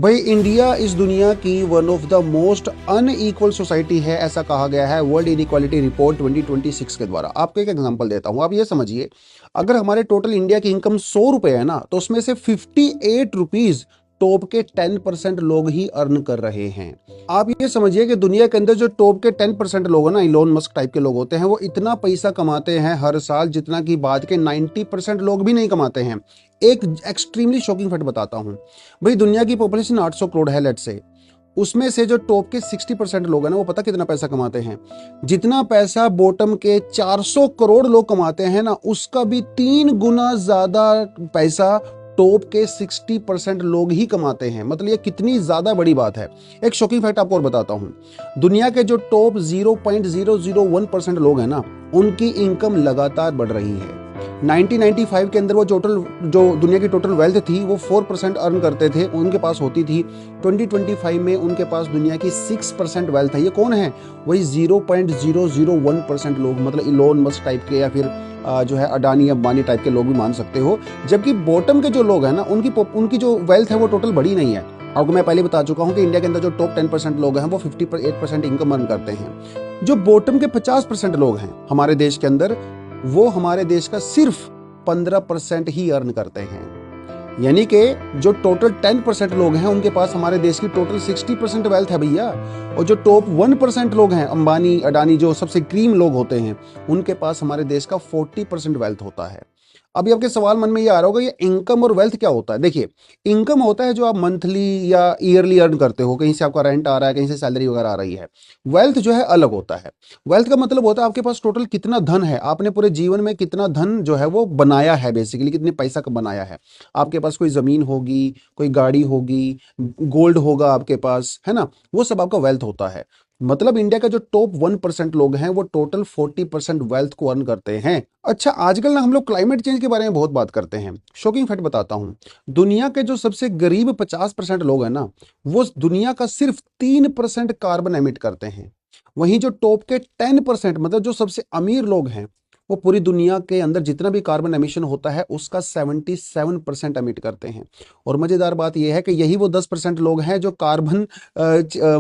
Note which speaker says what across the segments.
Speaker 1: भाई इंडिया इस दुनिया की one of the most unequal society है, ऐसा कहा गया है वर्ल्ड इनइक्वालिटी रिपोर्ट 2026 के द्वारा। आपको एक एग्जांपल देता हूं, आप ये समझिए, अगर हमारे टोटल इंडिया की इनकम 100 रुपए है ना, तो उसमें से 58 रुपीज टॉप के 10% लोग ही अर्न कर रहे हैं। आप ये समझिए कि दुनिया के अंदर जो टॉप के 10% लोग हैं ना, इलोन मस्क टाइप के लोग होते हैं, वो इतना पैसा कमाते हैं हर साल जितना कि बाद के 90% लोग भी नहीं कमाते हैं। एक एक्सट्रीमली शॉकिंग फैक्ट बताता हूं। भाई दुनिया की पॉपुलेशन 800 करोड़ है, लेट से उसमें से जो टॉप के 60% लोग हैं ना, वो पता कितना पैसा कमाते हैं? जितना पैसा बॉटम के 400 करोड़ लोग कमाते हैं ना, उसका भी 3 गुना ज्यादा पैसा टॉप के 60% लोग ही कमाते हैं। मतलब ये कितनी ज्यादा बड़ी बात है। एक शॉकिंग फैक्ट आपको और बताता हूं। दुनिया के जो टॉप 0.001% लोग हैं ना, उनकी इनकम लगातार बढ़ रही है। 1995 के अंदर वो जो दुनिया की टोटल वेल्थ थी वो 4% अर्न करते थे, उनके पास होती थी। 2025 में उनके पास दुनिया की 6% वेल्थ है। ये कौन है? वही 0.001% लोग, मतलब इलोन मस्क टाइप के, या फिर जो है अडानी अंबानी टाइप के लोग भी मान सकते हो। जबकि बॉटम के जो लोग हैं ना, उनकी जो वेल्थ है वो टोटल बढ़ी नहीं है। आपको मैं पहले बता चुका हूं कि इंडिया के अंदर जो टॉप 10% लोग हैं वो 58% इनकम अर्न करते हैं। जो बॉटम के 50% लोग हैं हमारे देश के अंदर, वो हमारे देश का सिर्फ 15% ही अर्न करते हैं। यानी कि जो टोटल 10% लोग हैं उनके पास हमारे देश की टोटल 60% वेल्थ है भैया। और जो टॉप 1% लोग हैं, अंबानी अडानी, जो सबसे क्रीम लोग होते हैं, उनके पास हमारे देश का 40% वेल्थ होता है। अभी आपके सवाल मन में ये आ रहा होगा, ये इनकम और वेल्थ क्या होता है? देखिए, इनकम होता है जो आप मंथली या ईयरली अर्न करते हो, कहीं से आपका रेंट आ रहा है, कहीं से सैलरी वगैरह आ रही है। वेल्थ जो है अलग होता है। वेल्थ का मतलब होता है आपके पास टोटल कितना धन है, आपने पूरे जीवन में कितना धन जो है वो बनाया है, बेसिकली कितने पैसा का बनाया है। आपके पास कोई जमीन होगी, कोई गाड़ी होगी, गोल्ड होगा आपके पास, है ना, वो सब आपका वेल्थ होता है। मतलब इंडिया का जो टॉप 1% लोग हैं वो टोटल 40% वेल्थ को अर्न करते हैं। अच्छा, आजकल ना हम लोग क्लाइमेट चेंज के बारे में बहुत बात करते हैं। शॉकिंग फैक्ट बताता हूं। दुनिया के जो सबसे गरीब 50% लोग हैं ना, वो दुनिया का सिर्फ 3% कार्बन एमिट करते हैं। वहीं जो टॉप के 10%, मतलब जो सबसे अमीर लोग हैं, वो पूरी दुनिया के अंदर जितना भी कार्बन एमिशन होता है उसका 77% एमिट करते हैं। और मजेदार बात यह है कि यही वो 10% लोग हैं जो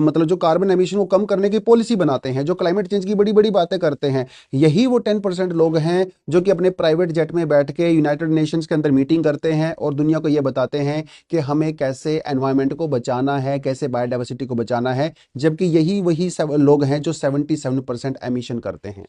Speaker 1: मतलब जो कार्बन एमिशन को कम करने की पॉलिसी बनाते हैं, जो क्लाइमेट चेंज की बड़ी बड़ी बातें करते हैं। यही वो 10% लोग हैं जो कि अपने प्राइवेट जेट में बैठ के यूनाइटेड नेशंस के अंदर मीटिंग करते हैं और दुनिया को यह बताते हैं कि हमें कैसे एनवायरमेंट को बचाना है, कैसे बायोडाइवर्सिटी को बचाना है। जबकि यही वही लोग हैं जो 77% एमिशन करते हैं।